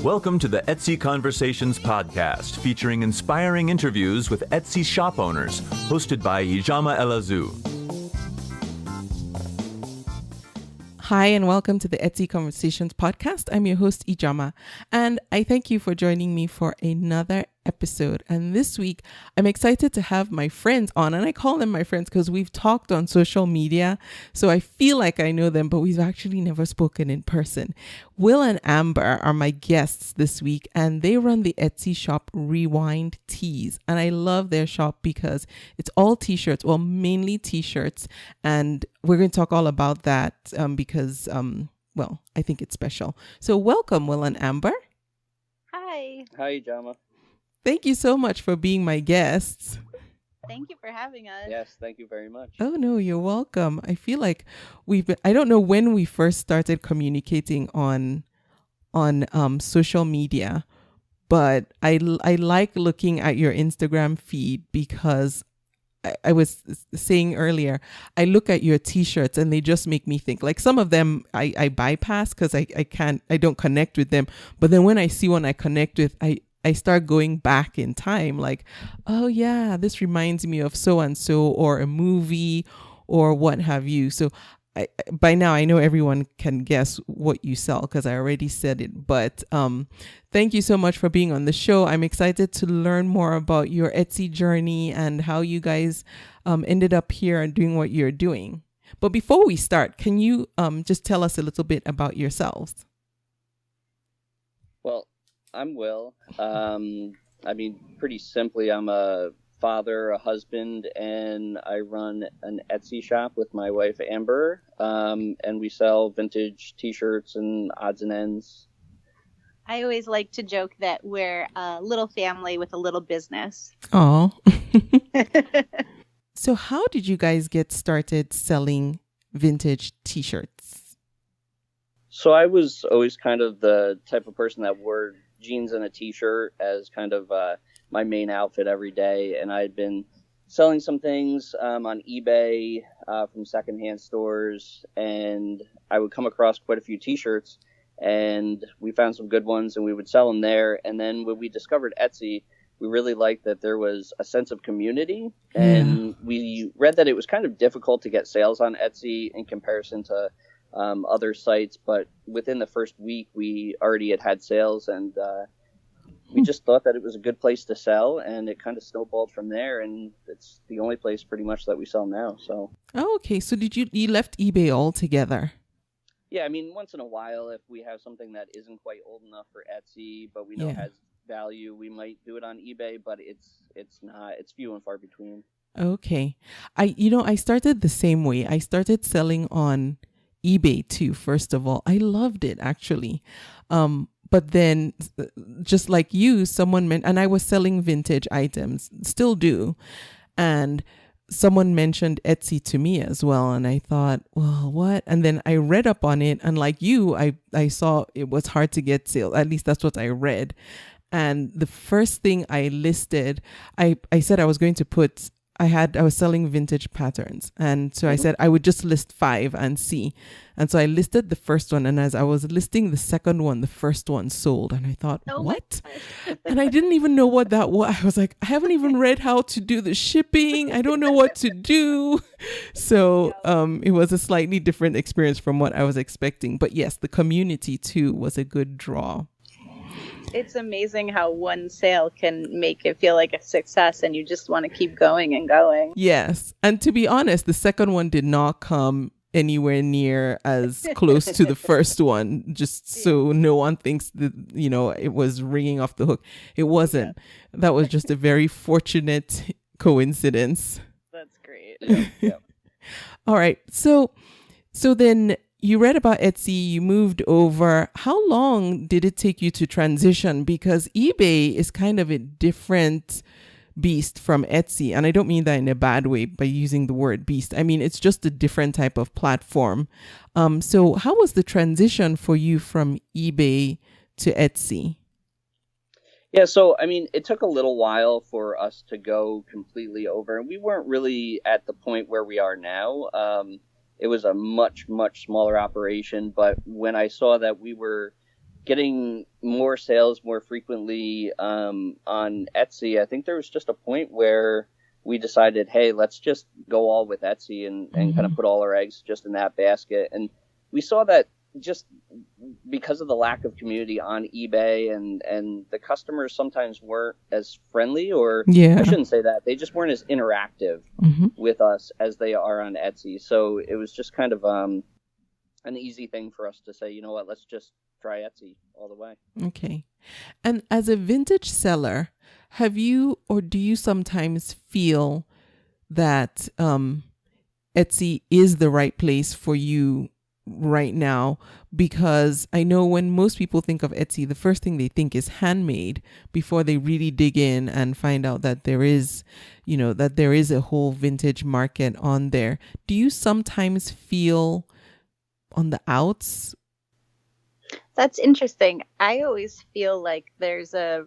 Welcome to the Etsy Conversations podcast, featuring inspiring interviews with Etsy shop owners, hosted by Ijama Elazu. Hi, and welcome to the Etsy Conversations podcast. I'm your host, Ijama, and I thank you for joining me for another episode. And this week, I'm excited to have my friends on, and I call them my friends because we've talked on social media, so I feel like I know them, but we've actually never spoken in person. Will and Amber are my guests this week, and they run the Etsy shop Rewind Tees. And I love their shop because it's all t-shirts, well, mainly t-shirts. And we're going to talk all about that because, I think it's special. So welcome, Will and Amber. Hi. Hi, Jama. Thank you so much for being my guests. Thank you for having us. Yes, thank you very much. Oh, no, you're welcome. I feel like I don't know when we first started communicating on social media, but I like looking at your Instagram feed because I was saying earlier, I look at your t-shirts and they just make me think. Like some of them I bypass because I don't connect with them. But then when I see one I connect with, I start going back in time like, oh yeah, this reminds me of so-and-so or a movie or what have you. So by now I know everyone can guess what you sell because I already said it. But thank you so much for being on the show. I'm excited to learn more about your Etsy journey and how you guys ended up here and doing what you're doing. But before we start, can you just tell us a little bit about yourselves? Well, I'm Will. Pretty simply, I'm a father, a husband, and I run an Etsy shop with my wife, Amber, and we sell vintage t-shirts and odds and ends. I always like to joke that we're a little family with a little business. Oh. So how did you guys get started selling vintage t-shirts? So I was always kind of the type of person that wore jeans and a t-shirt as kind of my main outfit every day, and I had been selling some things on eBay from secondhand stores, and I would come across quite a few t-shirts, and we found some good ones and we would sell them there. And then when we discovered Etsy, we really liked that there was a sense of community, and we read that it was kind of difficult to get sales on Etsy in comparison to other sites, but within the first week we already had sales, and we just thought that it was a good place to sell, and it kind of snowballed from there, and it's the only place pretty much that we sell now. So okay, so you left eBay altogether? Yeah, I mean, once in a while, if we have something that isn't quite old enough for Etsy but we know has value, we might do it on eBay, but it's few and far between. Okay. I started the same way. I started selling on eBay too, first of all. I loved it actually. But then just like you, someone and I was selling vintage items, still do. And someone mentioned Etsy to me as well. And I thought, well, what? And then I read up on it. And like you, I saw it was hard to get sales. At least that's what I read. And the first thing I listed, I said I was going to put, I was selling vintage patterns. And so I said I would just list 5 and see. And so I listed the first one. And as I was listing the second one, the first one sold. And I thought, what? And I didn't even know what that was. I was like, I haven't even read how to do the shipping. I don't know what to do. So it was a slightly different experience from what I was expecting. But yes, the community too was a good draw. It's amazing how one sale can make it feel like a success and you just want to keep going and going. Yes. And to be honest, the second one did not come anywhere near as close to the first one, just so no one thinks that, it was ringing off the hook. It wasn't. Yeah. That was just a very fortunate coincidence. That's great. Yeah. All right. So then you read about Etsy, you moved over. How long did it take you to transition? Because eBay is kind of a different beast from Etsy. And I don't mean that in a bad way by using the word beast. I mean, it's just a different type of platform. So how was the transition for you from eBay to Etsy? Yeah, so, it took a little while for us to go completely over. And we weren't really at the point where we are now. It was a much, much smaller operation. But when I saw that we were getting more sales more frequently on Etsy, I think there was just a point where we decided, hey, let's just go all with Etsy and kind of put all our eggs just in that basket. And we saw that just because of the lack of community on eBay and the customers sometimes weren't as friendly, or I shouldn't say that, they just weren't as interactive with us as they are on Etsy. So it was just kind of an easy thing for us to say, you know what, let's just try Etsy all the way. Okay. And as a vintage seller, have you, or do you sometimes feel that Etsy is the right place for you right now? Because I know when most people think of Etsy, the first thing they think is handmade before they really dig in and find out that there is, that there is a whole vintage market on there. Do you sometimes feel on the outs? That's interesting. I always feel like there's a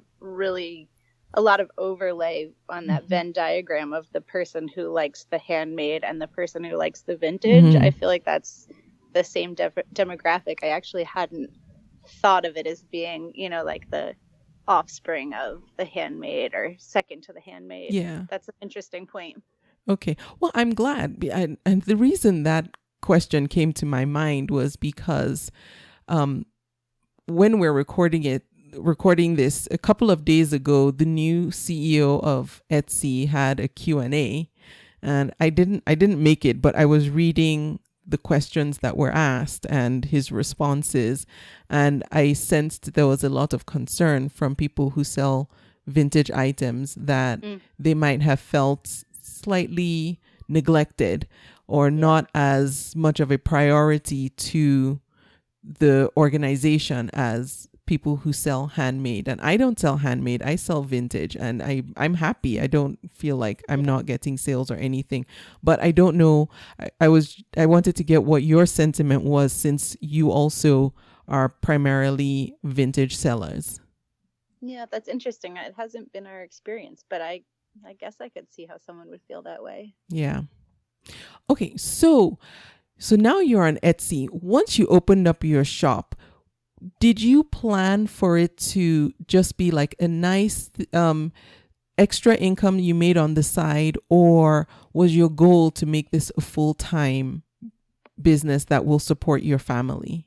lot of overlay on that Venn diagram of the person who likes the handmade and the person who likes the vintage. I feel like that's the same demographic. I actually hadn't thought of it as being, like the offspring of the handmade or second to the handmade. Yeah. That's an interesting point. Okay. Well, I'm glad. And the reason that question came to my mind was because when we're recording this a couple of days ago, the new CEO of Etsy had a Q&A, and I didn't make it, but I was reading the questions that were asked and his responses, and I sensed there was a lot of concern from people who sell vintage items that they might have felt slightly neglected or not as much of a priority to the organization as people who sell handmade. And I don't sell handmade, I sell vintage, and I'm happy. I don't feel like I'm not getting sales or anything, but I don't know. I wanted to get what your sentiment was, since you also are primarily vintage sellers. Yeah, that's interesting. It hasn't been our experience, but I guess I could see how someone would feel that way. Yeah. Okay, so now you're on Etsy. Once you opened up your shop, did you plan for it to just be like a nice extra income you made on the side, or was your goal to make this a full-time business that will support your family?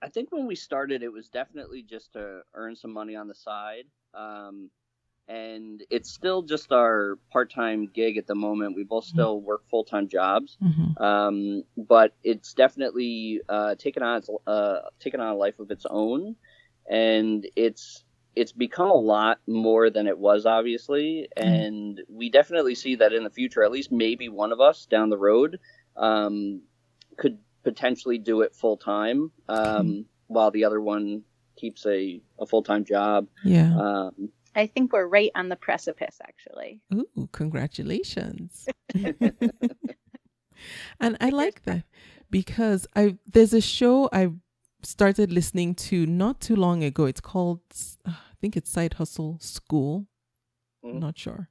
I think when we started, it was definitely just to earn some money on the side. And it's still just our part-time gig at the moment. We both still work full-time jobs, but it's definitely taken on a life of its own, and it's become a lot more than it was, obviously. And we definitely see that in the future, at least maybe one of us down the road could potentially do it full-time, while the other one keeps a full-time job. Yeah. I think we're right on the precipice, actually. Ooh, congratulations. And I like that because there's a show I started listening to not too long ago. It's called, I think it's Side Hustle School. I'm not sure.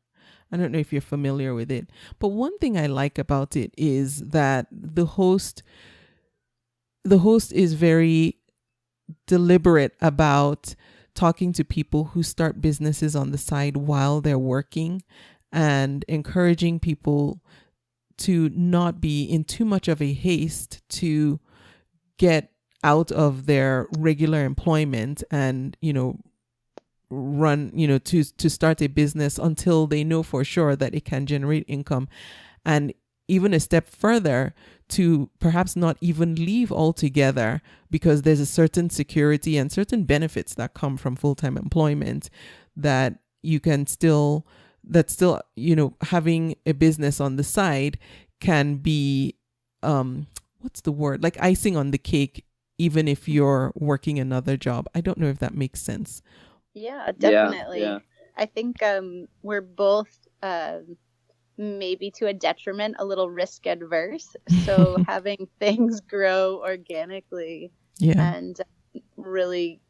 I don't know if you're familiar with it. But one thing I like about it is that the host is very deliberate about talking to people who start businesses on the side while they're working, and encouraging people to not be in too much of a haste to get out of their regular employment and, run, to start a business until they know for sure that it can generate income. And even a step further, to perhaps not even leave altogether, because there's a certain security and certain benefits that come from full-time employment that you can still, having a business on the side can be, what's the word? Like icing on the cake, even if you're working another job. I don't know if that makes sense. Yeah, definitely. Yeah. I think we're both maybe to a detriment, a little risk adverse. So having things grow organically and really,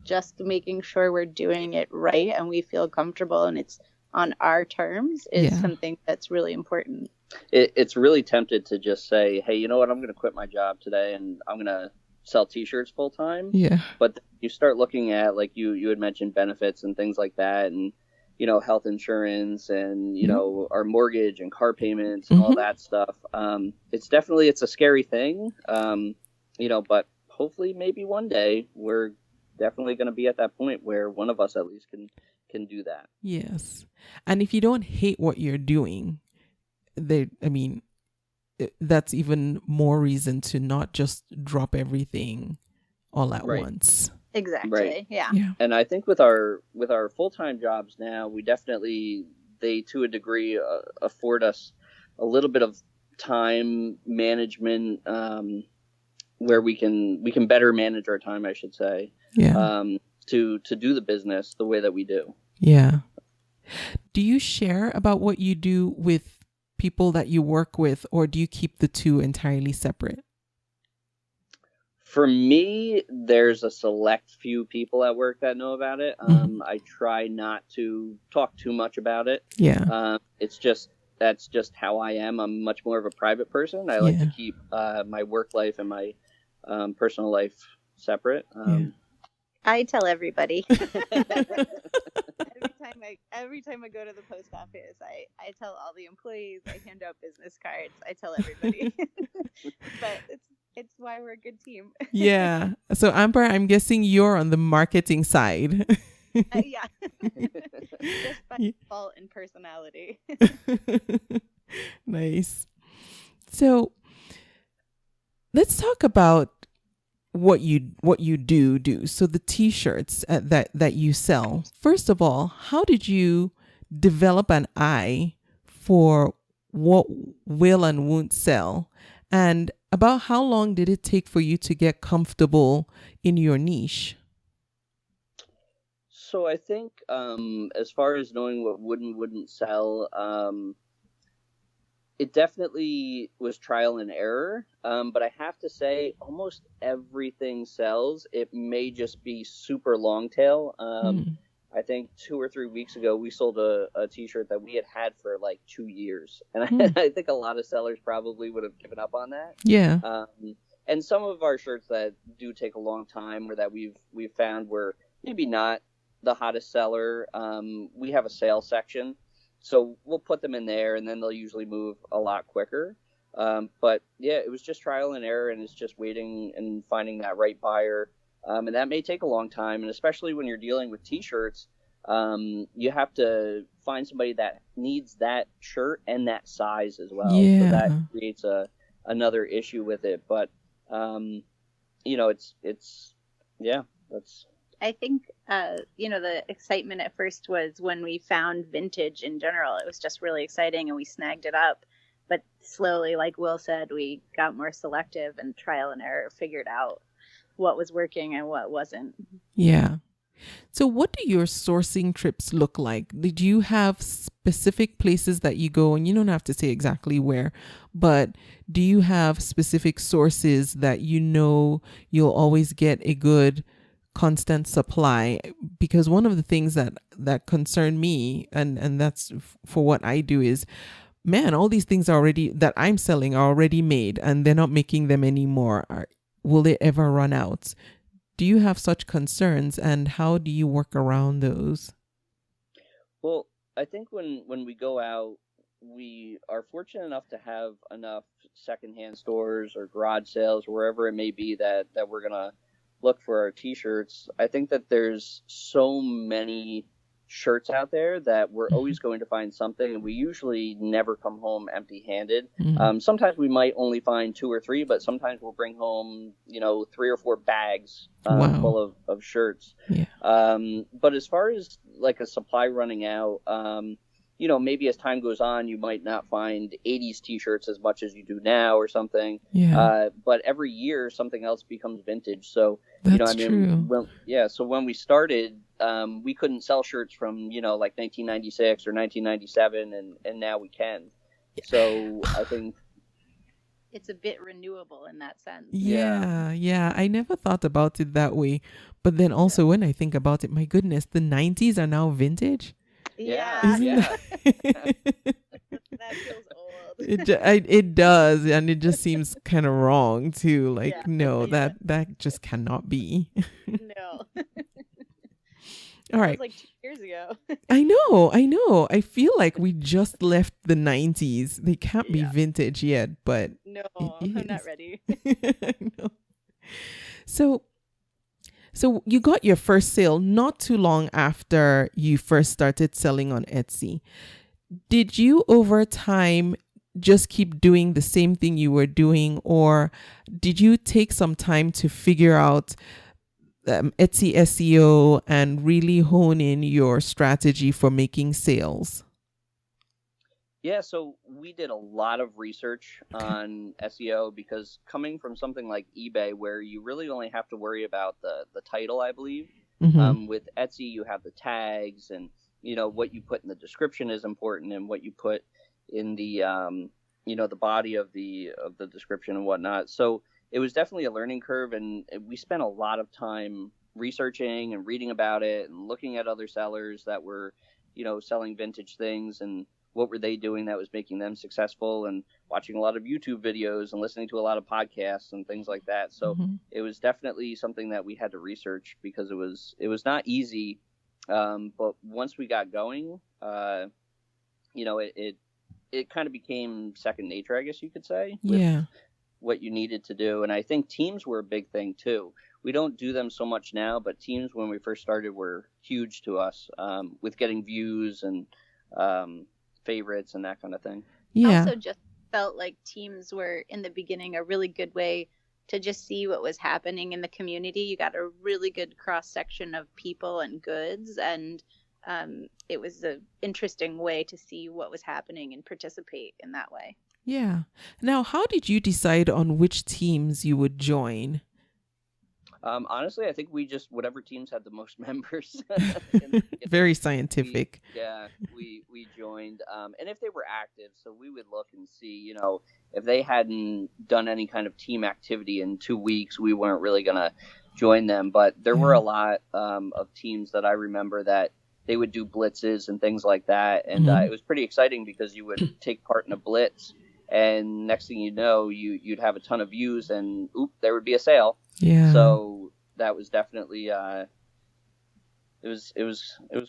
just making sure we're doing it right and we feel comfortable and it's on our terms is something that's really important. It's really tempted to just say, hey, you know what, I'm going to quit my job today and I'm going to sell t-shirts full time. Yeah. But you start looking at, like you had mentioned, benefits and things like that, and health insurance, and our mortgage and car payments and all that stuff. It's a scary thing. But hopefully maybe one day we're definitely going to be at that point where one of us at least can do that. Yes. And if you don't hate what you're doing, that's even more reason to not just drop everything all at once. Exactly. Right. Yeah. And I think with our full-time jobs now, they to a degree afford us a little bit of time management, where we can better manage our time, I should say. Yeah. To do the business the way that we do. Yeah. Do you share about what you do with people that you work with, or do you keep the two entirely separate? For me, there's a select few people at work that know about it. I try not to talk too much about it. Yeah. That's just how I am. I'm much more of a private person. I like to keep my work life and my personal life separate. I tell everybody. Every time I go to the post office, I tell all the employees. I hand out business cards. I tell everybody. But it's why we're a good team. Yeah. So Amber, I'm guessing you're on the marketing side. Yeah. Just by default and personality. Nice. So let's talk about what you do. So the t-shirts that you sell. First of all, how did you develop an eye for what will and won't sell? And about how long did it take for you to get comfortable in your niche? So I think as far as knowing what would and wouldn't sell, it definitely was trial and error. But I have to say almost everything sells. It may just be super long tail. I think 2 or 3 weeks ago, we sold a t-shirt that we had for like 2 years. And I think a lot of sellers probably would have given up on that. Yeah. And some of our shirts that do take a long time, or that we've found were maybe not the hottest seller. We have a sales section, so we'll put them in there, and then they'll usually move a lot quicker. But yeah, it was just trial and error, and it's just waiting and finding that right buyer. And that may take a long time, and especially when you're dealing with t-shirts, you have to find somebody that needs that shirt and that size as well. Yeah. So that creates another issue with it. But that's. I think, the excitement at first was when we found vintage in general. It was just really exciting, and we snagged it up. But slowly, like Will said, we got more selective, and trial and error figured out what was working and what wasn't. Yeah. So what do your sourcing trips look like? Did you have specific places that you go, and you don't have to say exactly where, but do you have specific sources that you'll always get a good constant supply? Because one of the things that concern me, and that's for what I do, is, man, all these things that I'm selling are already made, and they're not making them anymore. Will they ever run out? Do you have such concerns, and how do you work around those? Well, I think when we go out, we are fortunate enough to have enough secondhand stores or garage sales, or wherever it may be, that we're going to look for our t-shirts. I think that there's so many shirts out there that we're always going to find something, and we usually never come home empty-handed. Sometimes we might only find 2 or 3, but sometimes we'll bring home 3 or 4 bags full of shirts. But as far as like a supply running out, maybe as time goes on, you might not find 80s t-shirts as much as you do now or something. But every year something else becomes vintage. So that's true. So when we started, we couldn't sell shirts from like 1996 or 1997, and now we can. So I think it's a bit renewable in that sense. Yeah. I never thought about it that way. But then also when I think about it, my goodness, the 90s are now vintage. Yeah. Isn't that That feels old. It does, and it just seems kind of wrong too. Like, Yeah. no, Yeah. that just cannot be. No. All That right. was like 2 years ago. I know. I feel like we just left the 90s. They can't be Yeah. vintage yet, but No, it I'm not is. ready. I know. So you got your first sale not too long after you first started selling on Etsy. Did you over time just keep doing the same thing you were doing, or did you take some time to figure out Etsy SEO and really hone in your strategy for making sales? Yeah, so we did a lot of research on SEO because coming from something like eBay where you really only have to worry about the title, I believe, with Etsy you have the tags and what you put in the description is important and what you put in the the body of the description and whatnot. So it was definitely a learning curve, and we spent a lot of time researching and reading about it and looking at other sellers that were selling vintage things and what were they doing that was making them successful, and watching a lot of YouTube videos and listening to a lot of podcasts and things like that. So it was definitely something that we had to research because it was not easy. But once we got going, it kind of became second nature, I guess you could say, with what you needed to do. And I think teams were a big thing too. We don't do them so much now, but teams when we first started were huge to us, with getting views and favorites and that kind of thing. I also just felt like teams were in the beginning a really good way to just see what was happening in the community. You got a really good cross section of people and goods, and it was an interesting way to see what was happening and participate in that way. Yeah. Now, how did you decide on which teams you would join? Honestly, I think we just, whatever teams had the most members. Very scientific. We joined. And if they were active, so we would look and see, if they hadn't done any kind of team activity in 2 weeks, we weren't really going to join them. But there were a lot of teams that I remember that they would do blitzes and things like that. And it was pretty exciting because you would take part in a blitz, and next thing you know, you'd have a ton of views, and there would be a sale. Yeah. So that was definitely it was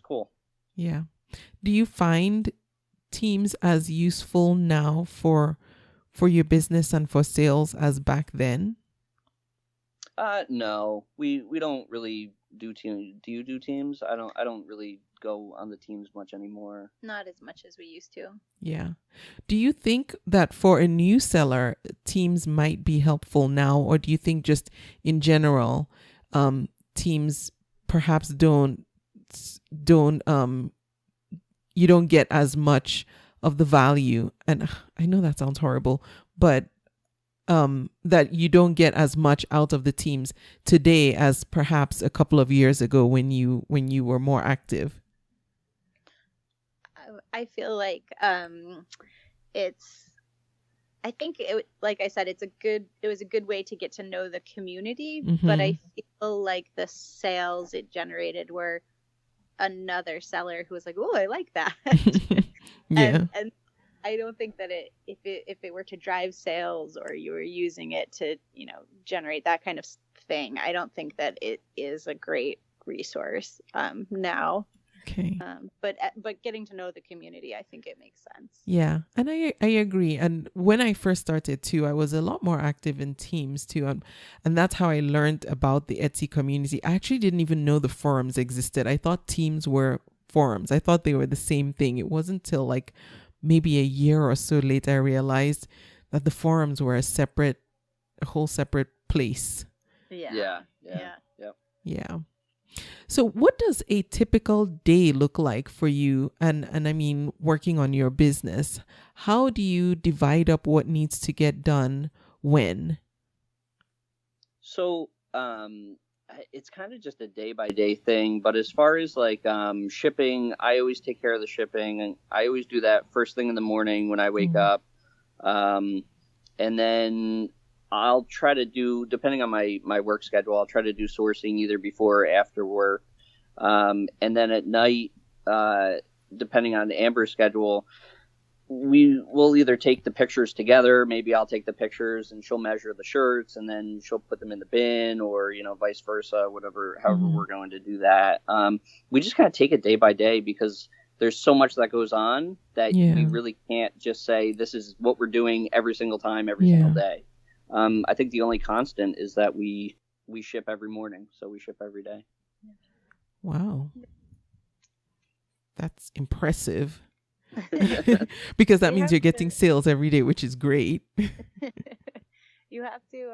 cool. Yeah. Do you find teams as useful now for your business and for sales as back then? No, we don't really do teams. Do you do teams? I don't really go on the teams much anymore. Not as much as we used to. Yeah. Do you think that for a new seller, teams might be helpful now, or do you think just in general, teams perhaps don't you don't get as much of the value? And I know that sounds horrible, but that you don't get as much out of the teams today as perhaps a couple of years ago when you were more active? I feel like I think like I said, it was a good way to get to know the community, but I feel like the sales it generated were another seller who was like, "Oh, I like that." and I don't think that if it were to drive sales or you were using it to, generate that kind of thing, I don't think that it is a great resource now. Okay. But getting to know the community, I think it makes sense. Yeah, and I agree. And when I first started too, I was a lot more active in teams too, and that's how I learned about the Etsy community. I actually didn't even know the forums existed. I thought teams were forums. I thought they were the same thing. It wasn't till like maybe a year or so later I realized that the forums were a whole separate place. Yeah. So what does a typical day look like for you? And I mean, working on your business, how do you divide up what needs to get done when? So, it's kind of just a day by day thing, but as far as like shipping, I always take care of the shipping, and I always do that first thing in the morning when I wake up. And then I'll try to do, depending on my work schedule, I'll try to do sourcing either before or after work. And then at night, depending on Amber's schedule, we will either take the pictures together. Maybe I'll take the pictures and she'll measure the shirts and then she'll put them in the bin, or, vice versa, however we're going to do that. We just kind of take it day by day because there's so much that goes on that we really can't just say this is what we're doing every single time, every single day. I think the only constant is that we ship every morning. So we ship every day. Wow. That's impressive. Because that means you're getting sales every day, which is great. You have to,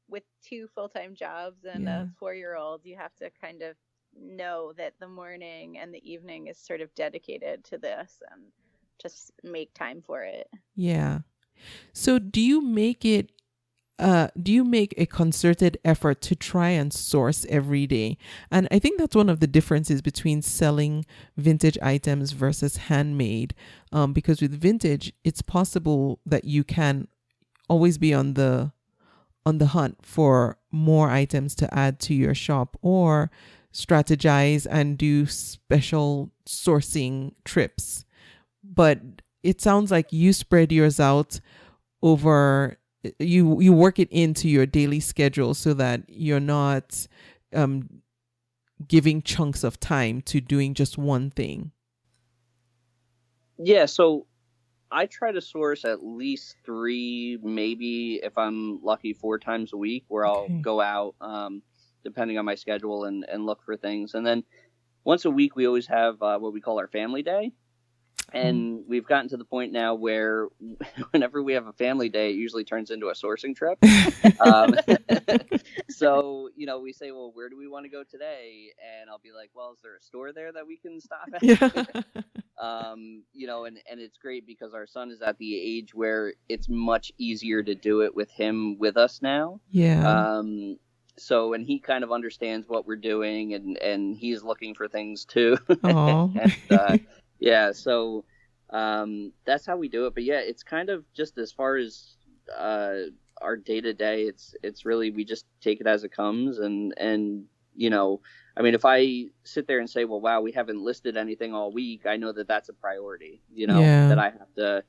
with 2 full-time jobs and a 4-year-old, you have to kind of know that the morning and the evening is sort of dedicated to this and just make time for it. Yeah. So do you make a concerted effort to try and source every day? And I think that's one of the differences between selling vintage items versus handmade. Because with vintage, it's possible that you can always be on the hunt for more items to add to your shop, or strategize and do special sourcing trips. But it sounds like you spread yours out over, you work it into your daily schedule so that you're not giving chunks of time to doing just one thing. Yeah, so I try to source at least 3, maybe if I'm lucky 4 times a week, where I'll go out, depending on my schedule, and look for things. And then once a week, we always have what we call our family day. And we've gotten to the point now where whenever we have a family day, it usually turns into a sourcing trip. So, we say, well, where do we want to go today? And I'll be like, well, is there a store there that we can stop at? And it's great because our son is at the age where it's much easier to do it with him with us now. Yeah. So, and he kind of understands what we're doing, and he's looking for things too. And, yeah, so that's how we do it. But yeah, it's kind of just as far as our day to day. It's really, we just take it as it comes, and I mean, if I sit there and say, well, wow, we haven't listed anything all week, I know that that's a priority. That I have to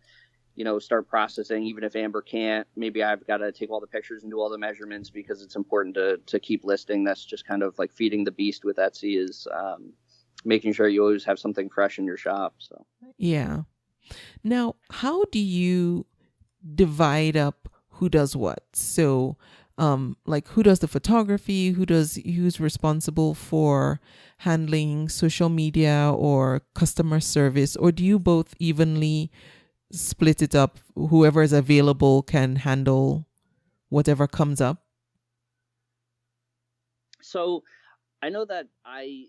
start processing. Even if Amber can't, maybe I've got to take all the pictures and do all the measurements because it's important to keep listing. That's just kind of like feeding the beast with Etsy, is making sure you always have something fresh in your shop. So yeah. Now, how do you divide up who does what? So, like, who does the photography? Who's responsible for handling social media or customer service? Or do you both evenly split it up? Whoever is available can handle whatever comes up? So I know that I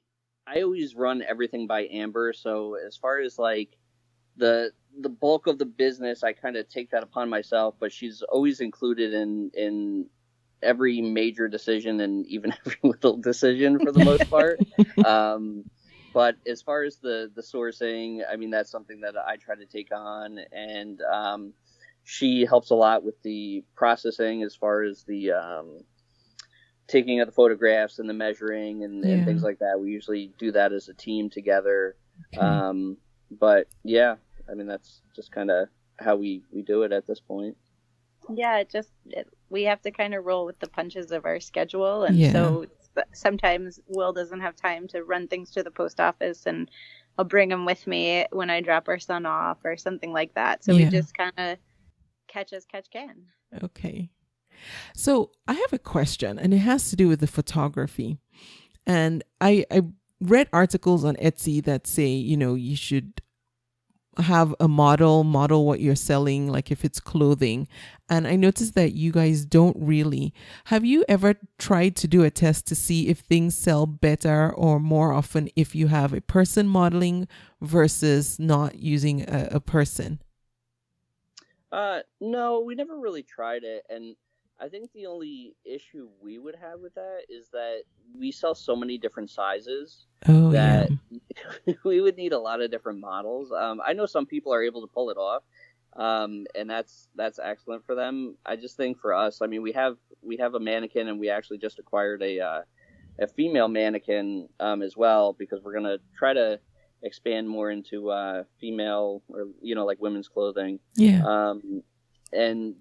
always run everything by Amber. So as far as like the bulk of the business, I kind of take that upon myself, but she's always included in every major decision and even every little decision for the most part. But as far as the sourcing, I mean, that's something that I try to take on, and she helps a lot with the processing as far as the taking of the photographs and the measuring and things like that. We usually do that as a team together. Okay. But yeah, I mean, that's just kind of how we do it at this point. Yeah, we have to kind of roll with the punches of our schedule. And so sometimes Will doesn't have time to run things to the post office, and I'll bring him with me when I drop our son off or something like that. So we just kind of catch as catch can. Okay. So I have a question, and it has to do with the photography. And I read articles on Etsy that say, you should have a model what you're selling, like if it's clothing. And I noticed that you guys don't really. Have you ever tried to do a test to see if things sell better or more often if you have a person modeling versus not using a person? No, we never really tried it. And I think the only issue we would have with that is that we sell so many different sizes that we would need a lot of different models. I know some people are able to pull it off, and that's excellent for them. I just think for us, I mean, we have a mannequin, and we actually just acquired a female mannequin as well, because we're gonna try to expand more into female or like women's clothing. Yeah.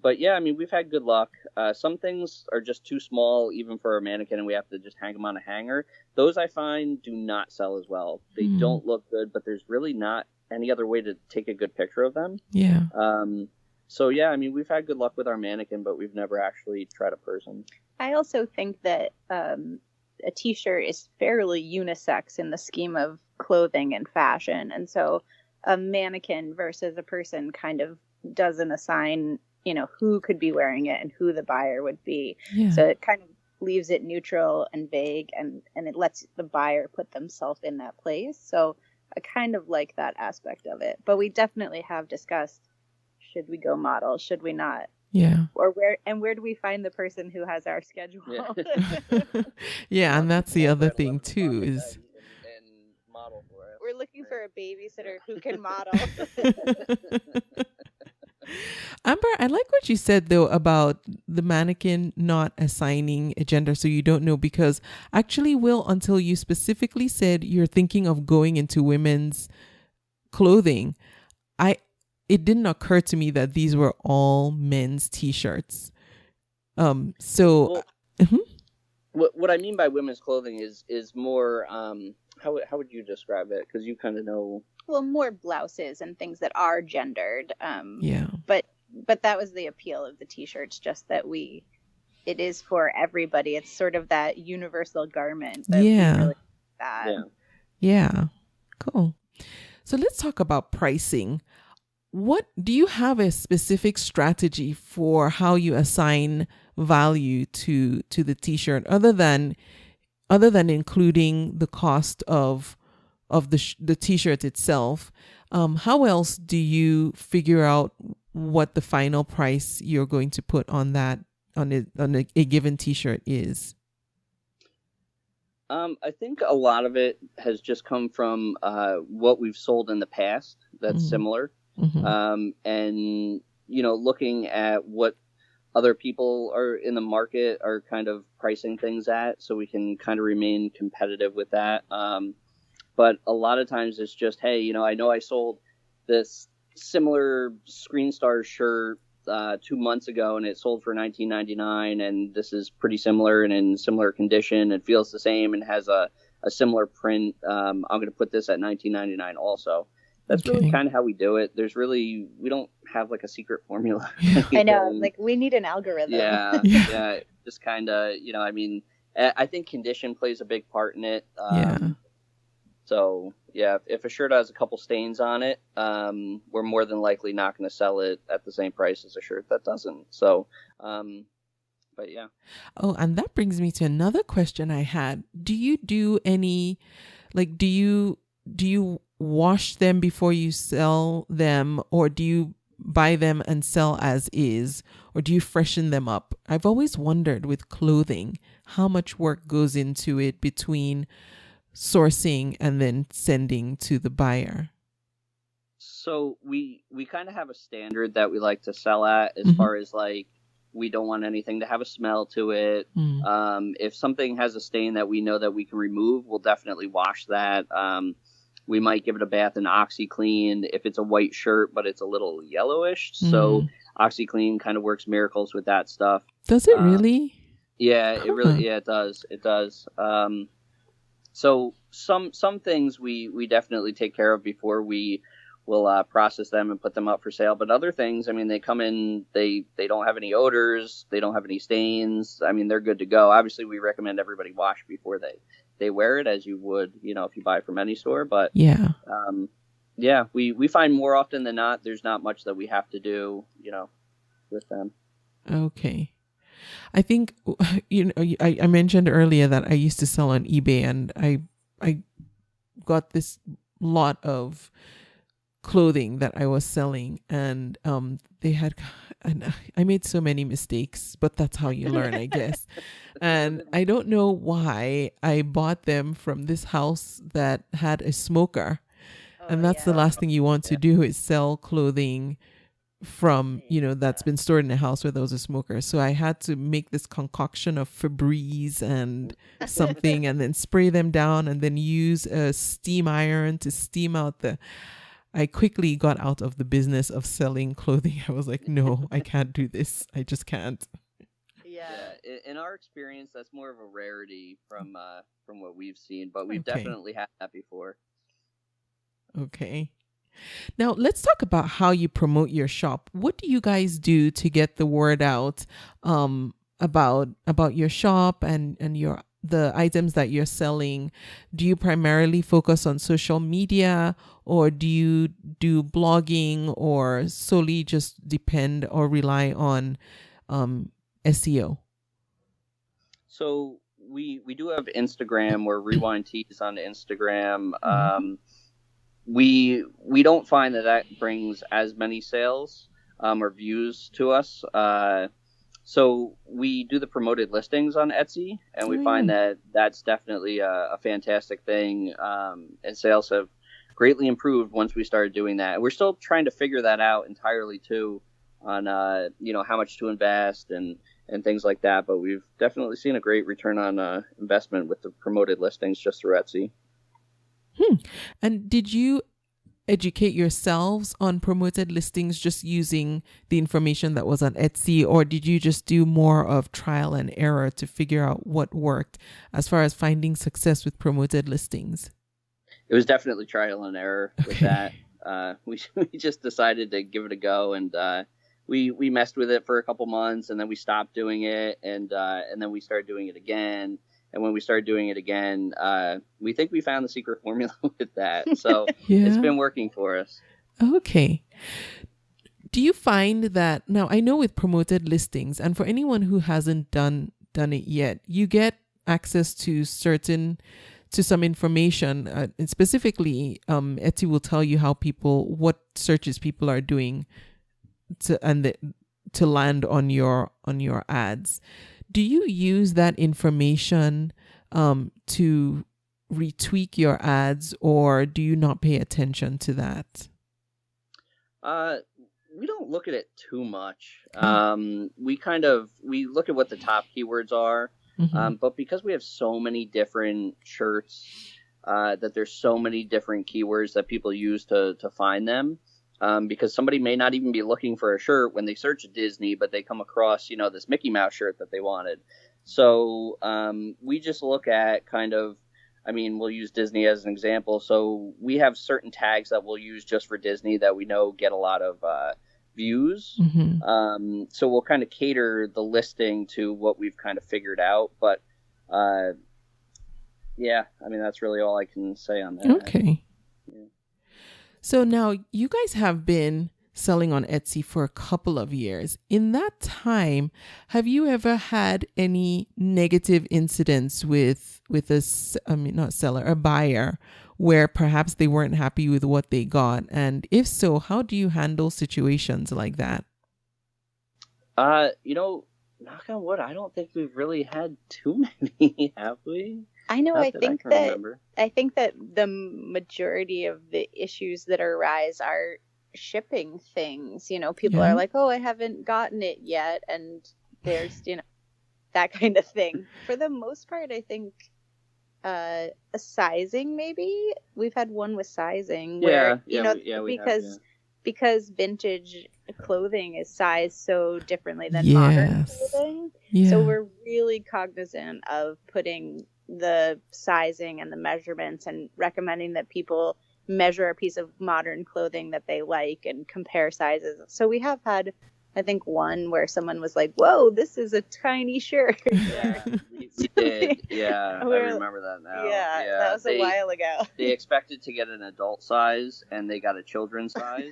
But yeah, I mean, we've had good luck. Some things are just too small even for a mannequin, and we have to just hang them on a hanger. Those I find do not sell as well. They don't look good, but there's really not any other way to take a good picture of them. Yeah. So yeah, I mean, we've had good luck with our mannequin, but we've never actually tried a person. I also think that a t-shirt is fairly unisex in the scheme of clothing and fashion. And so a mannequin versus a person kind of doesn't assign, who could be wearing it and who the buyer would be. Yeah. So it kind of leaves it neutral and vague, and it lets the buyer put themselves in that place. So I kind of like that aspect of it. But we definitely have discussed, should we go model? Should we not? Yeah. Or where do we find the person who has our schedule? Yeah. Yeah, and that's the other thing too is and model for it. We're looking for a babysitter who can model. Amber, I like what you said though about the mannequin not assigning a gender, so you don't know, because actually, Will, until you specifically said you're thinking of going into women's clothing, it didn't occur to me that these were all men's t-shirts. Well, Mhm. what I mean by women's clothing is more how would you describe it? Because you kind of know. Well, more blouses and things that are gendered. Yeah. But that was the appeal of the t-shirts, just that it is for everybody. It's sort of that universal garment. That Yeah. we really like that. Yeah. Yeah. Cool. So let's talk about pricing. What do you have a specific strategy for how you assign value to the t-shirt other than including the cost of the t-shirt itself? How else do you figure out what the final price you're going to put on a given t-shirt is? I think a lot of it has just come from what we've sold in the past that's similar. Mm-hmm. And looking at what other people are in the market are kind of pricing things at, so we can kind of remain competitive with that. But a lot of times it's just, hey, I know I sold this similar Screen Star shirt 2 months ago, and it sold for $19.99, and this is pretty similar and in similar condition. It feels the same and has a similar print. I'm going to put this at $19.99 also. That's really kind of how we do it. We don't have like a secret formula. I know, like we need an algorithm. Yeah. Just kind of, I mean, I think condition plays a big part in it. So yeah, if a shirt has a couple stains on it, we're more than likely not going to sell it at the same price as a shirt that doesn't. So, but yeah. Oh, and that brings me to another question I had. Do you do any, do you wash them before you sell them, or do you buy them and sell as is, or do you freshen them up? I've always wondered with clothing how much work goes into it between sourcing and then sending to the buyer. So we kind of have a standard that we like to sell at as far as we don't want anything to have a smell to it. If something has a stain that we know that we can remove, we'll definitely wash that. We might give it a bath in OxyClean if it's a white shirt, but it's a little yellowish. So OxyClean kind of works miracles with that stuff. Does it really? Yeah, it does. It does. So some things we definitely take care of before we will process them and put them up for sale. But other things, I mean, they come in, they don't have any odors, they don't have any stains. I mean, they're good to go. Obviously, we recommend everybody wash before they wear it, as you would, if you buy from any store. But we find more often than not, there's not much that we have to do, with them. Okay. I think, I mentioned earlier that I used to sell on eBay, and I got this lot of clothing that I was selling, and I made so many mistakes, but that's how you learn, I guess. And I don't know why I bought them from this house that had a smoker. And that's the last thing you want to do, is sell clothing from, that's been stored in a house where there was a smoker. So I had to make this concoction of Febreze and something and then spray them down and then use a steam iron to steam out I quickly got out of the business of selling clothing. I was like, no, I can't do this. I just can't. Yeah. In our experience, that's more of a rarity from what we've seen, but we've Okay. definitely had that before. Okay. Now let's talk about how you promote your shop. What do you guys do to get the word out about your shop and the items that you're selling? Do you primarily focus on social media, or do you do blogging, or solely just depend or rely on SEO? So we do have Instagram. We're Rewind Tees on Instagram. We don't find that brings as many sales or views to us. So we do the promoted listings on Etsy, and we find that that's definitely a fantastic thing. And sales have greatly improved once we started doing that. We're still trying to figure that out entirely too, on how much to invest and things like that. But we've definitely seen a great return on investment with the promoted listings just through Etsy. And did you educate yourselves on promoted listings just using the information that was on Etsy, or did you just do more of trial and error to figure out what worked as far as finding success with promoted listings? It was definitely trial and error with that. We just decided to give it a go, and we messed with it for a couple months, and then we stopped doing it, and then we started doing it again. And when we started doing it again, we think we found the secret formula with that. So It's been working for us. Okay. Do you find that now, I know with promoted listings, and for anyone who hasn't done it yet, you get access to some information, and specifically, Etsy will tell you what searches people are doing to land on your ads. Do you use that information to retweak your ads, or do you not pay attention to that? We don't look at it too much. We look at what the top keywords are, but because we have so many different shirts, that there's so many different keywords that people use to find them. Because somebody may not even be looking for a shirt when they search Disney, but they come across, this Mickey Mouse shirt that they wanted. So we just look at we'll use Disney as an example. So we have certain tags that we'll use just for Disney that we know get a lot of views. So we'll kind of cater the listing to what we've kind of figured out. But that's really all I can say on that. Okay. Yeah. So now you guys have been selling on Etsy for a couple of years. In that time, have you ever had any negative incidents with a buyer, where perhaps they weren't happy with what they got? And if so, how do you handle situations like that? Knock on wood, I don't think we've really had too many, have we? I know. I think that the majority of the issues that arise are shipping things. People are like, "Oh, I haven't gotten it yet," and there's that kind of thing. For the most part, I think a sizing, maybe we've had one with sizing where because vintage clothing is sized so differently than modern clothing. So we're really cognizant of putting the sizing and the measurements and recommending that people measure a piece of modern clothing that they like and compare sizes. So we have had, I think, one where someone was like, "Whoa, this is a tiny shirt." Yeah, we did. Yeah, I remember that now. Yeah, that was a while ago. They expected to get an adult size and they got a children's size.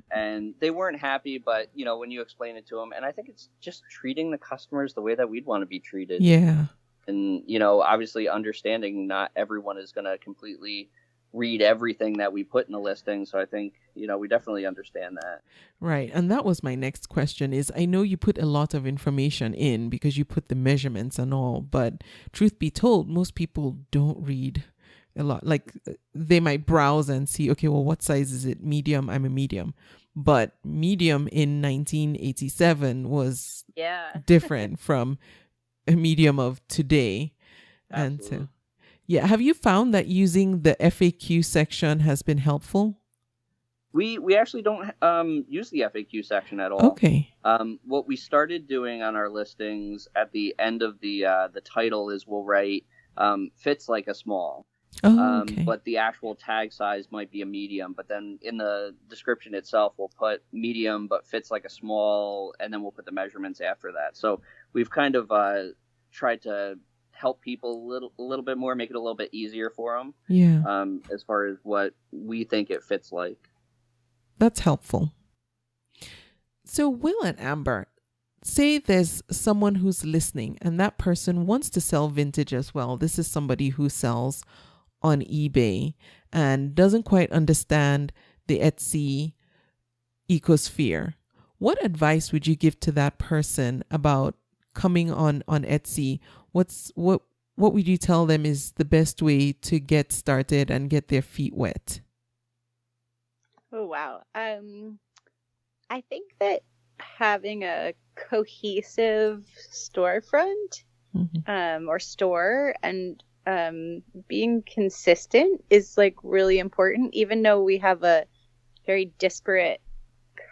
And they weren't happy, but, when you explain it to them, and I think it's just treating the customers the way that we'd want to be treated. Yeah. And, obviously understanding not everyone is going to completely read everything that we put in the listing. So I think, we definitely understand that. Right. And that was my next question is, I know you put a lot of information in because you put the measurements and all, but truth be told, most people don't read a lot. Like, they might browse and see, okay, well, what size is it? Medium, I'm a medium. but medium in 1987 was Yeah. different from a medium of today. And Absolutely. so, yeah, have you found that using the FAQ section has been helpful? We actually don't use the FAQ section at all. Okay. What we started doing on our listings at the end of the title is we'll write fits like a small. Oh, okay. But the actual tag size might be a medium. But then in the description itself, we'll put medium, but fits like a small, and then we'll put the measurements after that. So we've kind of tried to help people a little bit more, make it a little bit easier for them. Yeah. As far as what we think it fits like. That's helpful. So, Will and Amber, say there's someone who's listening and that person wants to sell vintage as well. This is somebody who sells on eBay and doesn't quite understand the Etsy ecosphere. What advice would you give to that person about coming on Etsy? What would you tell them is the best way to get started and get their feet wet? Oh, wow. I think that having a cohesive storefront or store and being consistent is like really important, even though we have a very disparate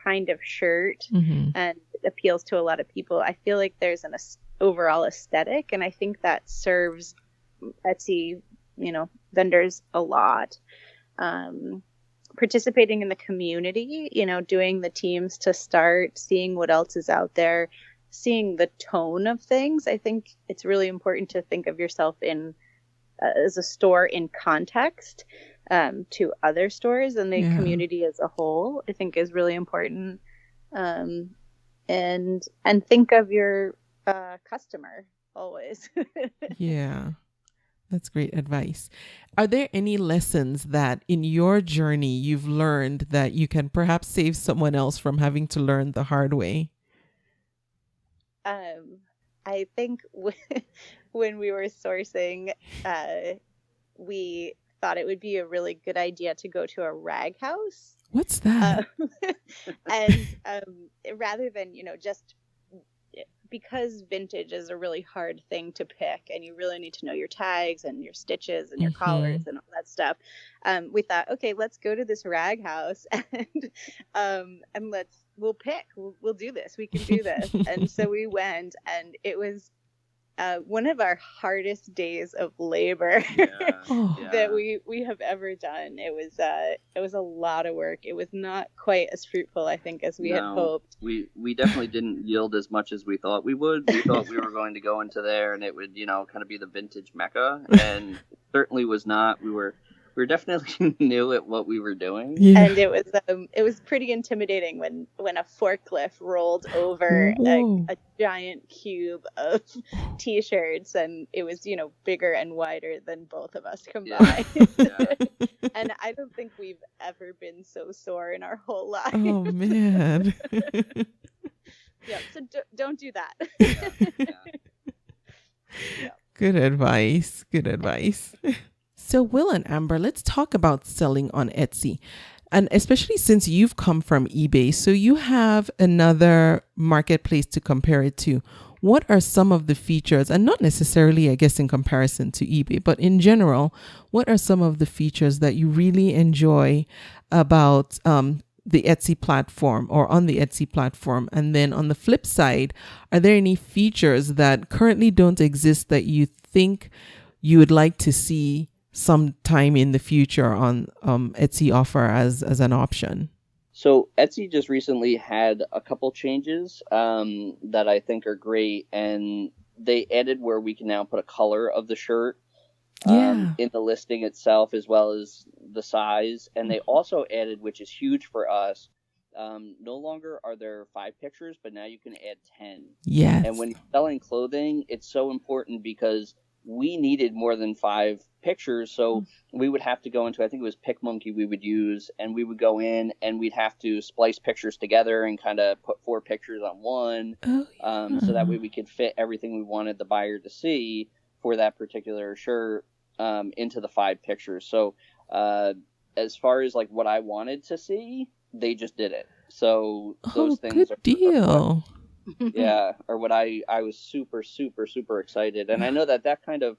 kind of shirt and it appeals to a lot of people. I feel like there's an overall aesthetic, and I think that serves Etsy, vendors a lot. Participating in the community, doing the teams to start, seeing what else is out there, seeing the tone of things. I think it's really important to think of yourself as a store in context to other stores, and the community as a whole, I think, is really important. And think of your customer always. Yeah. That's great advice. Are there any lessons that in your journey you've learned that you can perhaps save someone else from having to learn the hard way? I think when we were sourcing, we thought it would be a really good idea to go to a rag house. What's that? And rather than, just because vintage is a really hard thing to pick and you really need to know your tags and your stitches and your collars and all that stuff, we thought, okay, let's go to this rag house and we'll pick, we'll do this, we can do this. And so we went, and it was one of our hardest days of labor that we have ever done. It was a lot of work. It was not quite as fruitful, I think, as we had hoped. We definitely didn't yield as much as we thought we would. We thought we were going to go into there and it would, kind of be the vintage mecca, and it certainly was not. We were definitely new at what we were doing. Yeah. And it was pretty intimidating when a forklift rolled over a giant cube of t-shirts, and it was, bigger and wider than both of us combined. Yeah. And I don't think we've ever been so sore in our whole life. Oh, man. Yeah, so don't do that. Yeah. Good advice. So, Will and Amber, let's talk about selling on Etsy. And especially since you've come from eBay, so you have another marketplace to compare it to. What are some of the features, and not necessarily, I guess, in comparison to eBay, but in general, what are some of the features that you really enjoy about the Etsy platform or on the Etsy platform? And then on the flip side, are there any features that currently don't exist that you think you would like to see sometime in the future on Etsy offer as an option? So Etsy just recently had a couple changes that I think are great, and they added where we can now put a color of the shirt in the listing itself, as well as the size. And they also added, which is huge for us, no longer are there 5 pictures, but now you can add 10. Yes. And when you're selling clothing, it's so important because we needed more than 5 pictures, so we would have to go into, I think it was PicMonkey we would use, and we would go in and we'd have to splice pictures together and kind of put 4 pictures on one, so that way we could fit everything we wanted the buyer to see for that particular shirt into the 5 pictures. So as far as like what I wanted to see, they just did it. So those Oh, things good are deal. are what I was super, super, super excited. And I know that kind of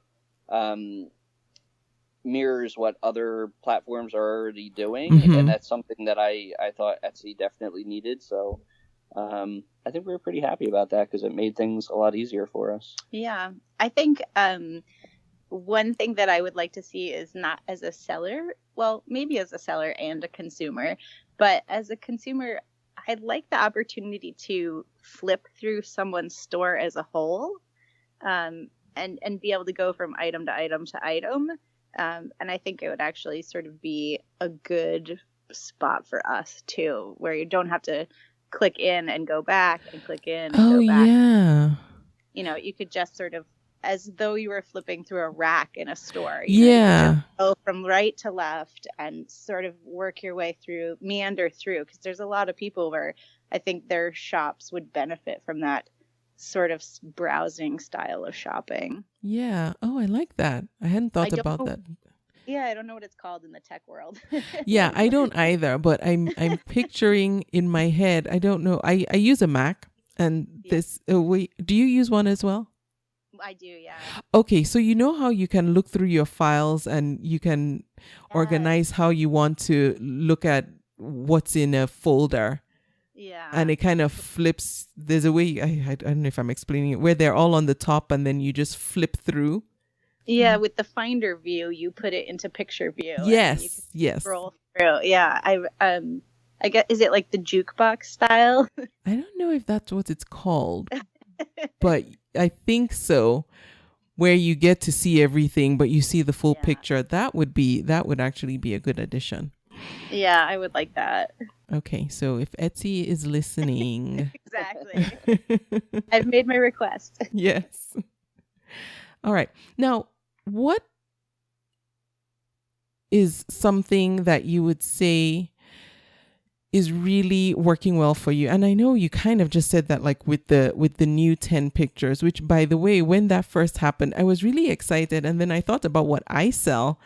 mirrors what other platforms are already doing. Mm-hmm. And that's something that I thought Etsy definitely needed. So I think we were pretty happy about that because it made things a lot easier for us. Yeah. I think one thing that I would like to see is not as a seller, well, maybe as a seller and a consumer, but as a consumer, I'd like the opportunity to flip through someone's store as a whole, and be able to go from item to item to item. And I think it would actually sort of be a good spot for us too, where you don't have to click in and go back and click in and Oh, go back. yeah. You know, you could just sort of, as though you were flipping through a rack in a store. You Yeah. could just go from right to left and sort of work your way through, meander through, because there's a lot of people where I think their shops would benefit from that sort of browsing style of shopping. Yeah. Oh, I like that. I hadn't thought don't about know- that. Yeah, I don't know what it's called in the tech world. Yeah, I don't either, but I'm picturing in my head, I don't know. I use a Mac and this wait, do you use one as well? I do, yeah. Okay, so you know how you can look through your files and you can organize how you want to look at what's in a folder. Yeah. And it kind of flips. There's a way, I don't know if I'm explaining it, where they're all on the top and then you just flip through. Yeah, with the Finder view, you put it into picture view. Yes, and you can yes. scroll through. Yeah, I guess, is it like the jukebox style? I don't know if that's what it's called, but I think so. Where you get to see everything, but you see the full picture. That would actually be a good addition. Yeah, I would like that. Okay, so if Etsy is listening, Exactly. I've made my request. Yes. All right. Now, what is something that you would say is really working well for you? And I know you kind of just said that, like with the new 10 pictures, which, by the way, when that first happened, I was really excited. And then I thought about what I sell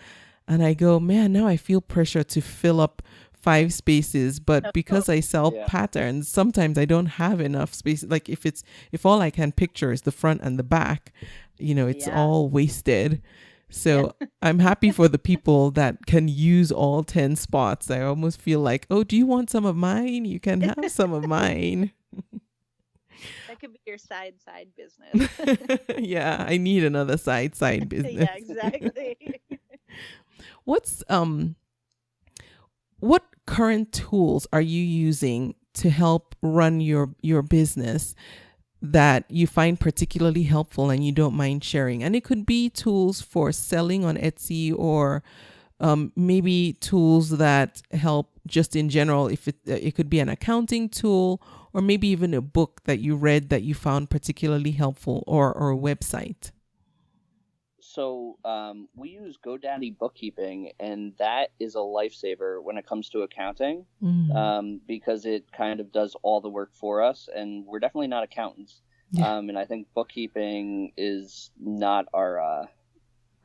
and I go, man, now I feel pressure to fill up 5 spaces, but because I sell patterns, sometimes I don't have enough space. Like if all I can picture is the front and the back, it's all wasted. So I'm happy for the people that can use all 10 spots. I almost feel like, oh, do you want some of mine? You can have some of mine. That could be your side business. Yeah, I need another side business. Yeah, exactly. What current tools are you using to help run your business that you find particularly helpful and you don't mind sharing? And it could be tools for selling on Etsy, or maybe tools that help just in general. If it could be an accounting tool, or maybe even a book that you read that you found particularly helpful, or a website. So we use GoDaddy bookkeeping, and that is a lifesaver when it comes to accounting, because it kind of does all the work for us, and we're definitely not accountants. Yeah. And I think bookkeeping is not our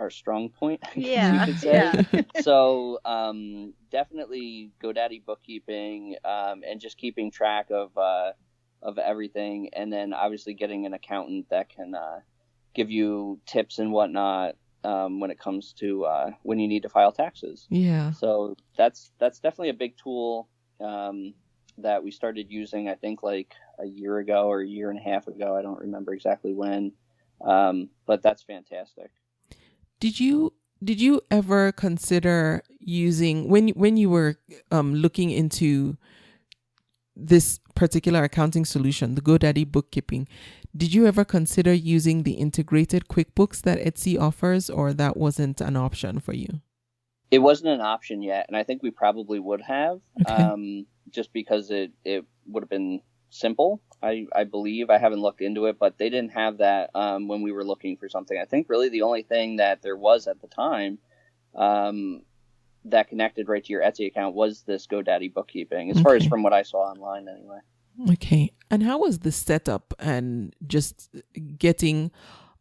strong point, you could say. Yeah. So definitely GoDaddy bookkeeping, and just keeping track of everything, and then obviously getting an accountant that can give you tips and whatnot when it comes to when you need to file taxes. Yeah. So that's definitely a big tool that we started using, I think, like a year ago or a year and a half ago. I don't remember exactly when, but that's fantastic. Did you ever consider using, when you were looking into this particular accounting solution, the GoDaddy bookkeeping, did you ever consider using the integrated QuickBooks that Etsy offers, or that wasn't an option for you? It wasn't an option yet, and I think we probably would have, just because it would have been simple. I believe. I haven't looked into it, but they didn't have that when we were looking for something. I think really the only thing that there was at the time that connected right to your Etsy account was this GoDaddy bookkeeping, as far as from what I saw online anyway. Okay. And how was the setup and just getting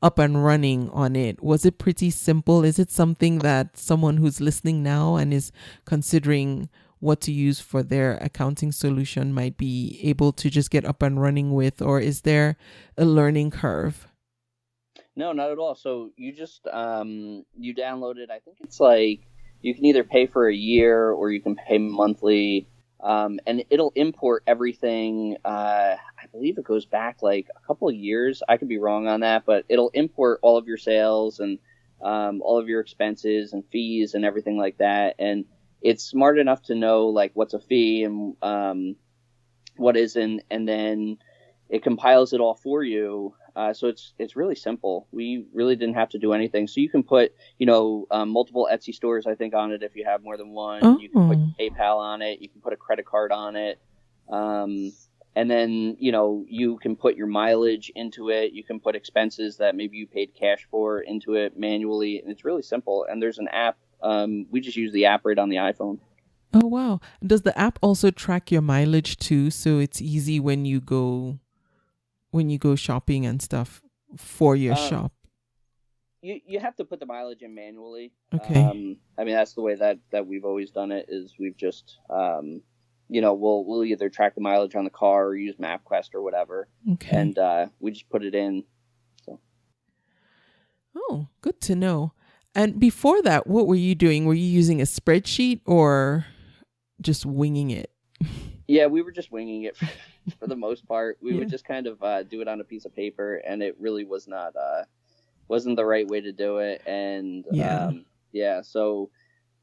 up and running on it? Was it pretty simple? Is it something that someone who's listening now and is considering what to use for their accounting solution might be able to just get up and running with, or is there a learning curve? No, not at all. So you just you download it. I think it's like you can either pay for a year or you can pay monthly, and it'll import everything. I believe it goes back like a couple of years. I could be wrong on that, but it'll import all of your sales and all of your expenses and fees and everything like that. And it's smart enough to know like what's a fee and what isn't, and then it compiles it all for you. So it's really simple. We really didn't have to do anything. So you can put, multiple Etsy stores, I think, on it if you have more than one. Oh. You can put PayPal on it. You can put a credit card on it. And then, you can put your mileage into it. You can put expenses that maybe you paid cash for into it manually. And it's really simple. And there's an app. We just use the app right on the iPhone. Oh, wow. Does the app also track your mileage too? So it's easy when you go shopping and stuff for your shop? You have to put the mileage in manually. Okay. That's the way that we've always done it, is we've just, we'll either track the mileage on the car or use MapQuest or whatever. Okay. And we just put it in. So. Oh, good to know. And before that, what were you doing? Were you using a spreadsheet or just winging it? Yeah, we were just winging it for the most part. We would just kind of do it on a piece of paper, and it really was not wasn't the right way to do it. And so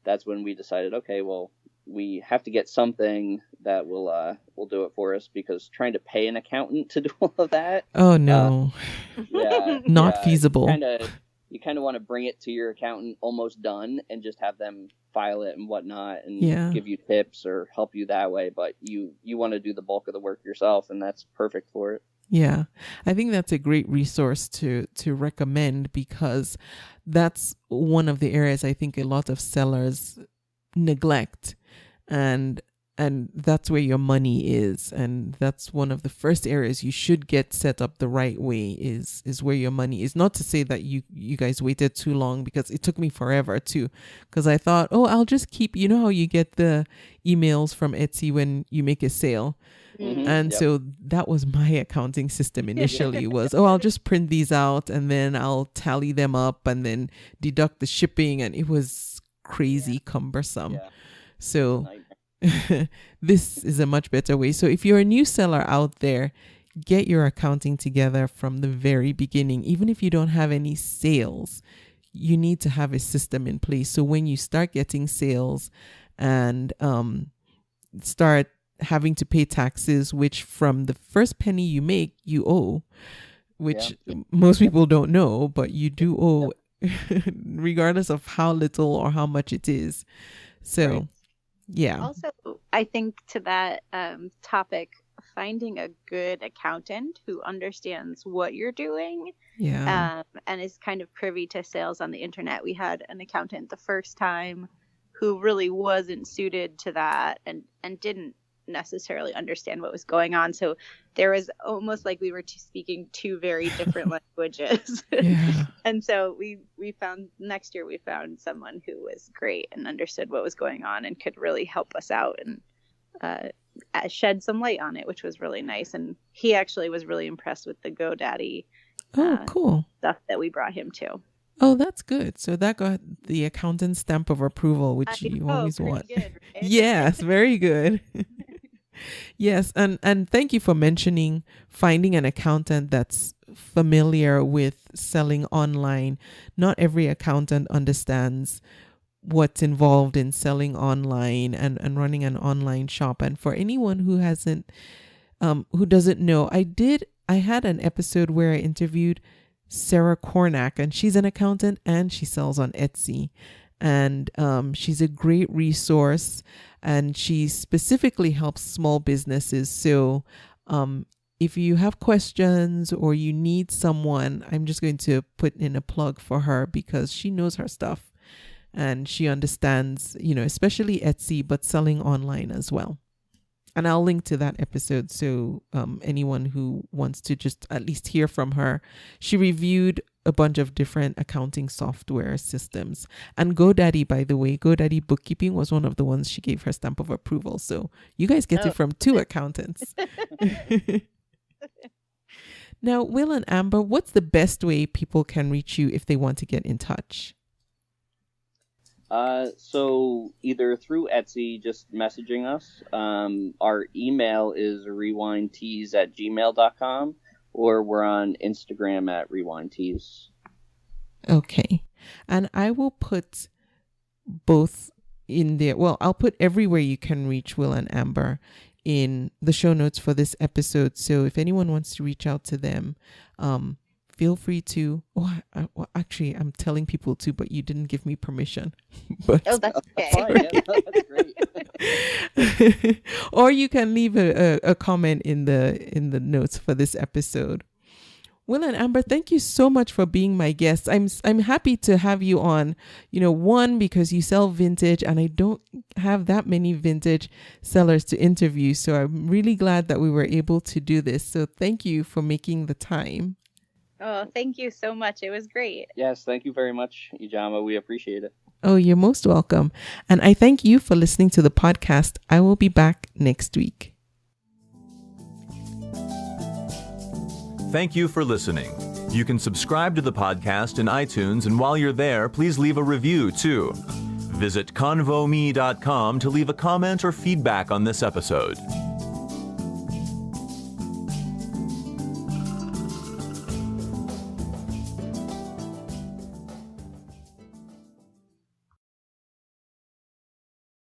that's when we decided, okay, well, we have to get something that will do it for us, because trying to pay an accountant to do all of that. Oh no, not feasible. You kind of want to bring it to your accountant almost done and just have them file it and whatnot and give you tips or help you that way. But you want to do the bulk of the work yourself, and that's perfect for it. Yeah, I think that's a great resource to recommend, because that's one of the areas I think a lot of sellers neglect, and that's where your money is, and that's one of the first areas you should get set up the right way is where your money is. Not to say that you guys waited too long, because it took me forever too, because I thought, I'll just keep, how you get the emails from Etsy when you make a sale. Mm-hmm. And so that was my accounting system initially was, I'll just print these out and then I'll tally them up and then deduct the shipping, and it was crazy cumbersome. Yeah. So this is a much better way. So if you're a new seller out there, get your accounting together from the very beginning. Even if you don't have any sales, you need to have a system in place. So when you start getting sales and start having to pay taxes, which from the first penny you make, you owe, which most people don't know, but you do owe regardless of how little or how much it is. So, yeah. Also, I think to that topic, finding a good accountant who understands what you're doing and is kind of privy to sales on the internet. We had an accountant the first time who really wasn't suited to that and didn't necessarily understand what was going on. So there was almost like we were speaking two very different languages. And so we found next year we found someone who was great and understood what was going on and could really help us out and shed some light on it, which was really nice. And he actually was really impressed with the GoDaddy cool stuff that we brought him to. Oh, that's good. So that got the accountant's stamp of approval, which you always want. Good, right? Yes, very good. Yes, and thank you for mentioning finding an accountant that's familiar with selling online. Not every accountant understands what's involved in selling online and running an online shop. And for anyone who who doesn't know, I had an episode where I interviewed Sarah Kornack, and she's an accountant and she sells on Etsy. And she's a great resource, and she specifically helps small businesses. So if you have questions or you need someone, I'm just going to put in a plug for her, because she knows her stuff and she understands, especially Etsy, but selling online as well. And I'll link to that episode so anyone who wants to just at least hear from her. She reviewed a bunch of different accounting software systems. And GoDaddy, by the way, GoDaddy Bookkeeping was one of the ones she gave her stamp of approval. So you guys get it from 2 accountants. Now, Will and Amber, what's the best way people can reach you if they want to get in touch? So either through Etsy, just messaging us. Our email is rewindtees@gmail.com, or we're on Instagram at rewindtees. Okay. And I will put both in there. Well, I'll put everywhere you can reach Will and Amber in the show notes for this episode. So if anyone wants to reach out to them, feel free to. Actually, I'm telling people to, but you didn't give me permission. But that's okay. Fine, yeah, that's great. or you can leave a comment in the notes for this episode. Will and Amber, thank you so much for being my guests. I'm happy to have you on, one, because you sell vintage and I don't have that many vintage sellers to interview. So I'm really glad that we were able to do this. So thank you for making the time. Oh, thank you so much. It was great. Yes, thank you very much, Ijama. We appreciate it. Oh, you're most welcome. And I thank you for listening to the podcast. I will be back next week. Thank you for listening. You can subscribe to the podcast in iTunes, and while you're there, please leave a review too. Visit convome.com to leave a comment or feedback on this episode.